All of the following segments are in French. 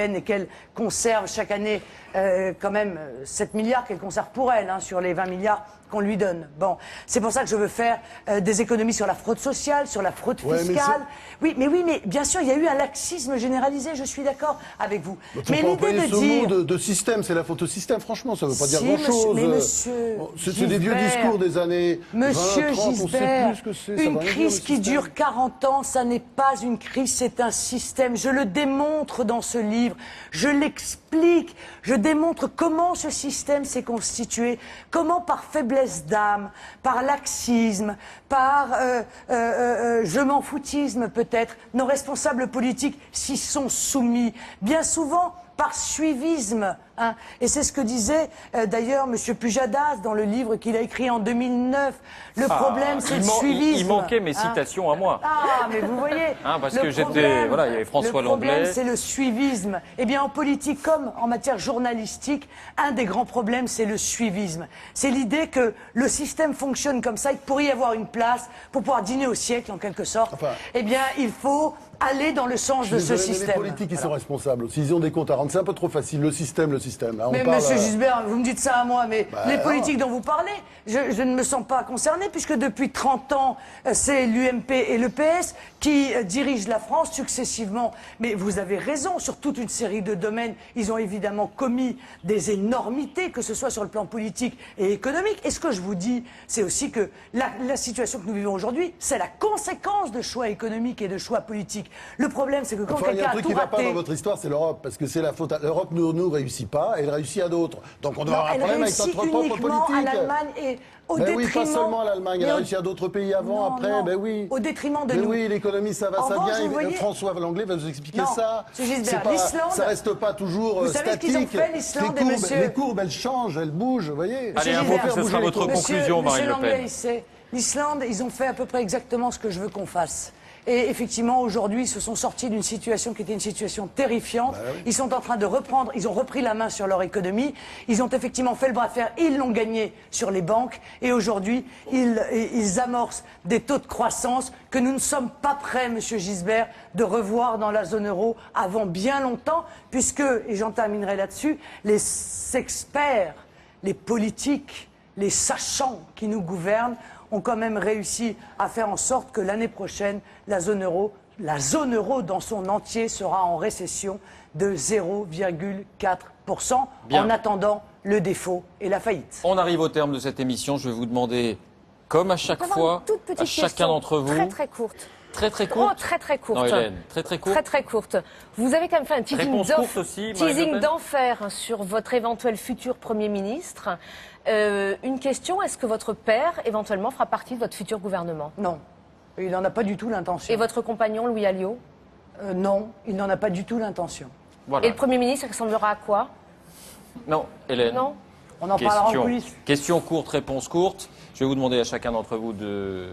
et qu'elle conserve chaque année quand même 7 milliards qu'elle conserve pour elle, hein, sur les 20 milliards qu'on lui donne. Bon, c'est pour ça que je veux faire des économies sur la fraude sociale, sur la fraude fiscale. Oui, mais bien sûr, il y a eu un laxisme généralisé, je suis d'accord avec vous. Mais l'idée de dire... de système, c'est la faute au système, franchement, ça ne veut pas dire grand-chose. C'est des vieux discours des années 20, 30, Gisbert, on sait plus ce que c'est. Une crise qui dure 40 ans, ça n'est pas une crise, c'est un système. Je le démontre dans ce livre, je l'explique, je démontre comment ce système s'est constitué, comment par faiblesse d'âme, par laxisme, par je m'en foutisme peut-être, nos responsables politiques s'y sont soumis. Bien souvent, par suivisme. Hein. Et c'est ce que disait d'ailleurs M. Pujadas dans le livre qu'il a écrit en 2009. Le problème, c'est le suivisme. Il manquait mes citations à moi. Ah, mais vous voyez. Parce que j'étais. Voilà, il y avait François Langlais. Le problème, c'est le suivisme. Eh bien, en politique comme en matière journalistique, un des grands problèmes, c'est le suivisme. C'est l'idée que le système fonctionne comme ça. Il pourrait y avoir une place pour pouvoir dîner au siècle, en quelque sorte. Eh bien, il faut aller dans le sens de ce système. Les politiques, ils sont responsables aussi. Ils ont des comptes à rendre. C'est un peu trop facile. Le système. Là, mais Monsieur Gisbert, vous me dites ça à moi, mais les politiques dont vous parlez, je ne me sens pas concerné, puisque depuis 30 ans, c'est l'UMP et le PS qui dirigent la France successivement. Mais vous avez raison, sur toute une série de domaines, ils ont évidemment commis des énormités, que ce soit sur le plan politique et économique. Et ce que je vous dis, c'est aussi que la situation que nous vivons aujourd'hui, c'est la conséquence de choix économiques et de choix politiques. Le problème, c'est que quand quelqu'un a tout raté... Il y a un truc qui ne va pas dans votre histoire, c'est l'Europe, parce que c'est la faute. L'Europe ne nous réussit pas, elle réussit à d'autres. Donc on doit avoir un problème avec notre propre politique. À l'Allemagne et au détriment... Oui, pas seulement à l'Allemagne, elle a réussi à d'autres pays avant, après, oui. Au détriment de nous. Oui, l'économie, ça va, ça vient. François Langlais va nous expliquer ça. Ça reste pas toujours statique. Vous savez ce qu'ils ont fait, l'Islande et monsieur... Les courbes, elles changent, elles bougent, vous voyez. Allez, un mot, ce sera votre conclusion, Marine Le Pen. L'Islande, ils ont fait à peu près exactement ce que je veux qu'on fasse. Et effectivement, aujourd'hui, ils se sont sortis d'une situation qui était une situation terrifiante. Ils sont en train de reprendre, ils ont repris la main sur leur économie. Ils ont effectivement fait le bras de fer, ils l'ont gagné sur les banques. Et aujourd'hui, ils amorcent des taux de croissance que nous ne sommes pas prêts, Monsieur Gisbert, de revoir dans la zone euro avant bien longtemps, puisque, et j'en terminerai là-dessus, les experts, les politiques, les sachants qui nous gouvernent ont quand même réussi à faire en sorte que l'année prochaine, la zone euro dans son entier sera en récession de 0,4%, en attendant le défaut et la faillite. On arrive au terme de cette émission. Je vais vous demander, comme à chaque fois, à chacun d'entre vous... Très courte. Très courte. Oh, très courte. Non, Hélène, très courte. Très courte. Vous avez quand même fait un teasing d'enfer sur votre éventuel futur Premier ministre. Une question, est-ce que votre père, éventuellement, fera partie de votre futur gouvernement? Non, il n'en a pas du tout l'intention. Et votre compagnon, Louis Alliot? Non, il n'en a pas du tout l'intention. Voilà. Et le Premier ministre, il ressemblera à quoi? Non, Hélène. Non. On en parlera en coulisses. Question courte, réponse courte. Je vais vous demander à chacun d'entre vous de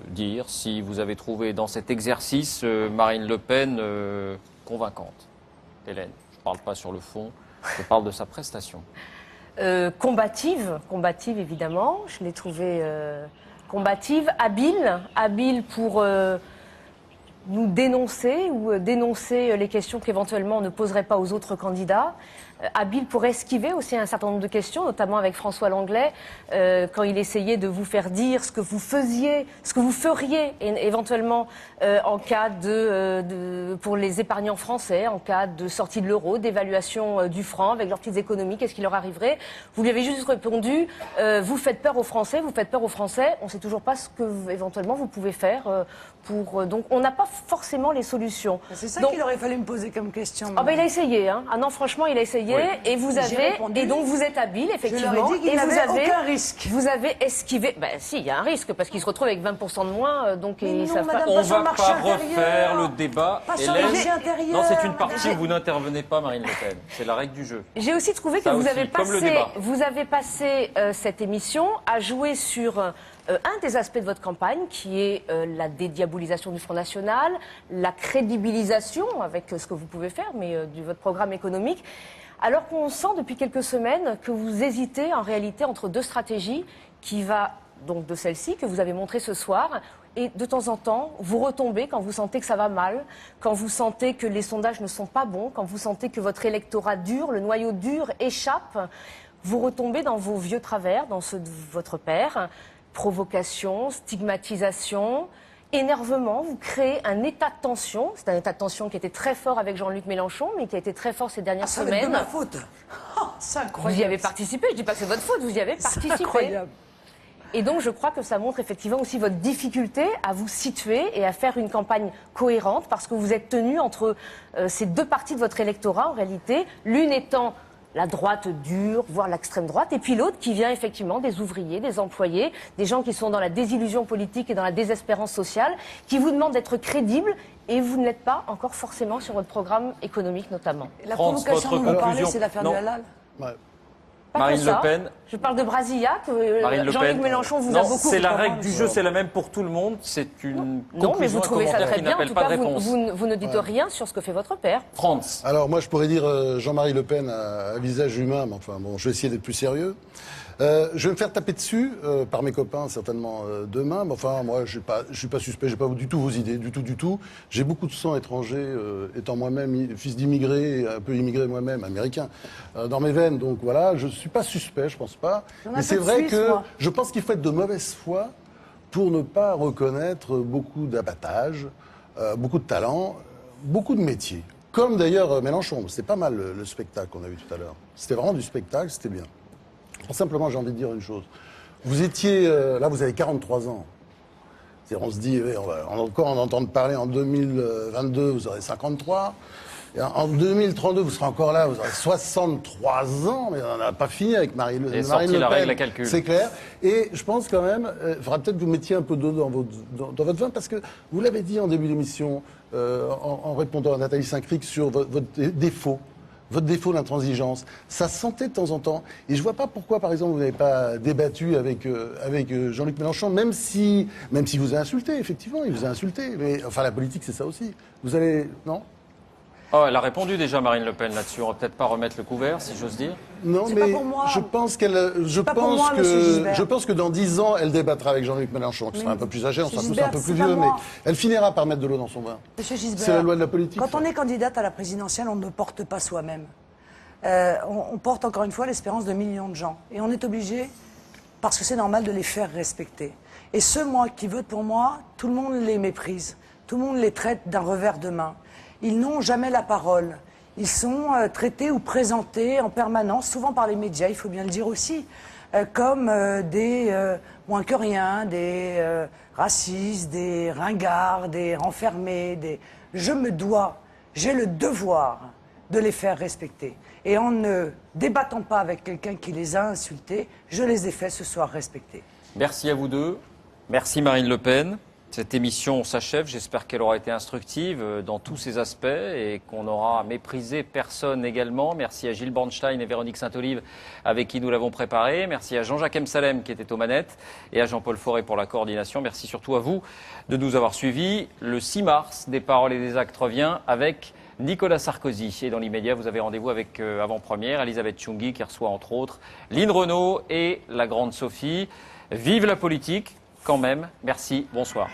dire si vous avez trouvé dans cet exercice Marine Le Pen convaincante. Hélène, je ne parle pas sur le fond, je parle de sa prestation. Combative évidemment. Je l'ai trouvée combative, habile pour nous dénoncer ou dénoncer les questions qu'éventuellement on ne poserait pas aux autres candidats. Habile pour esquiver aussi un certain nombre de questions, notamment avec François Langlais, quand il essayait de vous faire dire ce que vous feriez éventuellement en cas pour les épargnants français, en cas de sortie de l'euro, d'évaluation du franc avec leurs petites économies, qu'est-ce qui leur arriverait? Vous lui avez juste répondu, vous faites peur aux Français, on ne sait toujours pas ce que éventuellement vous pouvez faire donc on n'a pas forcément les solutions. C'est ça qu'il aurait fallu me poser comme question. Il a essayé, hein. Ah non, franchement, il a essayé. Oui. Et donc vous êtes habile, effectivement. Je leur ai dit qu'il n'avait aucun risque. Vous avez esquivé. Si, il y a un risque parce qu'il se retrouve avec 20% de moins, donc ils savent pas. On ne va pas refaire le débat. Hélène. Non, c'est une partie où vous n'intervenez pas, Marine Le Pen. C'est la règle du jeu. J'ai aussi trouvé que vous avez passé cette émission à jouer sur un des aspects de votre campagne, qui est la dédiabolisation du Front National, la crédibilisation avec ce que vous pouvez faire, mais de votre programme économique, alors qu'on sent depuis quelques semaines que vous hésitez en réalité entre deux stratégies, qui va donc de celle-ci que vous avez montrée ce soir, Et de temps en temps, vous retombez quand vous sentez que ça va mal, quand vous sentez que les sondages ne sont pas bons, quand vous sentez que votre électorat dur, le noyau dur échappe, vous retombez dans vos vieux travers, dans ceux de votre père. Provocation, stigmatisation, énervement, vous créez un état de tension. C'est un état de tension qui était très fort avec Jean-Luc Mélenchon, mais qui a été très fort ces dernières semaines. C'est de ma faute. Oh, c'est incroyable. Vous y avez participé, je ne dis pas que c'est votre faute, vous y avez participé. C'est incroyable. Et donc je crois que ça montre effectivement aussi votre difficulté à vous situer et à faire une campagne cohérente, parce que vous êtes tenu entre ces deux parties de votre électorat en réalité, l'une étant la droite dure, voire l'extrême droite, et puis l'autre qui vient effectivement des ouvriers, des employés, des gens qui sont dans la désillusion politique et dans la désespérance sociale, qui vous demandent d'être crédibles, et vous ne l'êtes pas encore forcément sur votre programme économique notamment. La provocation dont vous parlez, c'est l'affaire du halal. Pas Marine que ça. Le Pen. Je parle de Brasilia, que Jean-Luc Mélenchon vous a beaucoup c'est la recommandé. règle du jeu, c'est la même pour tout le monde. C'est une Non, mais vous conclusion, un trouvez ça commentaire très qui bien. En n'appelle tout pas de cas, réponse. vous ne dites rien sur ce que fait votre père. France. Alors moi, je pourrais dire Jean-Marie Le Pen à visage humain, mais enfin bon, je vais essayer d'être plus sérieux. Je vais me faire taper dessus par mes copains certainement demain, mais enfin moi je suis pas suspect, j'ai pas du tout vos idées, du tout. J'ai beaucoup de sang étranger, étant moi-même fils d'immigrés, un peu immigré moi-même, américain, dans mes veines, donc voilà, je suis pas suspect, je pense pas. Mais c'est vrai que je pense qu'il faut être de mauvaise foi pour ne pas reconnaître beaucoup d'abattage, beaucoup de talent, beaucoup de métiers. Comme d'ailleurs Mélenchon, c'était pas mal le spectacle qu'on a vu tout à l'heure. C'était vraiment du spectacle, c'était bien. Simplement, j'ai envie de dire une chose. Vous étiez, là, vous avez 43 ans. On se dit, on va encore en entendre parler en 2022, vous aurez 53. Et en 2032, vous serez encore là, vous aurez 63 ans, mais on n'a pas fini avec Marine Le Pen. Et sorti la règle à calcul. C'est clair. Et je pense quand même, il faudra peut-être que vous mettiez un peu d'eau dans votre vin, parce que vous l'avez dit en début d'émission, en répondant à Nathalie Saint-Cric sur votre défaut. Votre défaut d'intransigeance, ça se sentait de temps en temps. Et je vois pas pourquoi, par exemple, vous n'avez pas débattu avec Jean-Luc Mélenchon, même si vous a insulté, effectivement, il vous a insulté. Mais enfin, la politique, c'est ça aussi. Vous allez... Non ? Oh, elle a répondu déjà, Marine Le Pen, là-dessus. On va peut-être pas remettre le couvert, si j'ose dire. Non, mais je pense que dans 10 ans, elle débattra avec Jean-Luc Mélenchon, qui sera un peu plus âgé, on sera tous un peu plus vieux, mais elle finira par mettre de l'eau dans son vin. C'est la loi de la politique. Quand on est candidate à la présidentielle, on ne porte pas soi-même. On porte encore une fois l'espérance de millions de gens. Et on est obligé, parce que c'est normal, de les faire respecter. Et ceux, qui votent pour moi, tout le monde les méprise. Tout le monde les traite d'un revers de main. Ils n'ont jamais la parole. Ils sont traités ou présentés en permanence, souvent par les médias, il faut bien le dire aussi, comme des moins que rien, des racistes, des ringards, des renfermés. J'ai le devoir de les faire respecter. Et en ne débattant pas avec quelqu'un qui les a insultés, je les ai fait ce soir respecter. Merci à vous deux. Merci Marine Le Pen. Cette émission s'achève, j'espère qu'elle aura été instructive dans tous ses aspects et qu'on n'aura méprisé personne également. Merci à Gilles Bornstein et Véronique Saint-Olive avec qui nous l'avons préparé. Merci à Jean-Jacques Msalem qui était aux manettes et à Jean-Paul Fauré pour la coordination. Merci surtout à vous de nous avoir suivis. Le 6 mars, des paroles et des actes revient avec Nicolas Sarkozy. Et dans l'immédiat, vous avez rendez-vous avec avant-première Elisabeth Chungui qui reçoit entre autres Lynn Renaud et la grande Sophie. Vive la politique! Quand même. Merci. Bonsoir.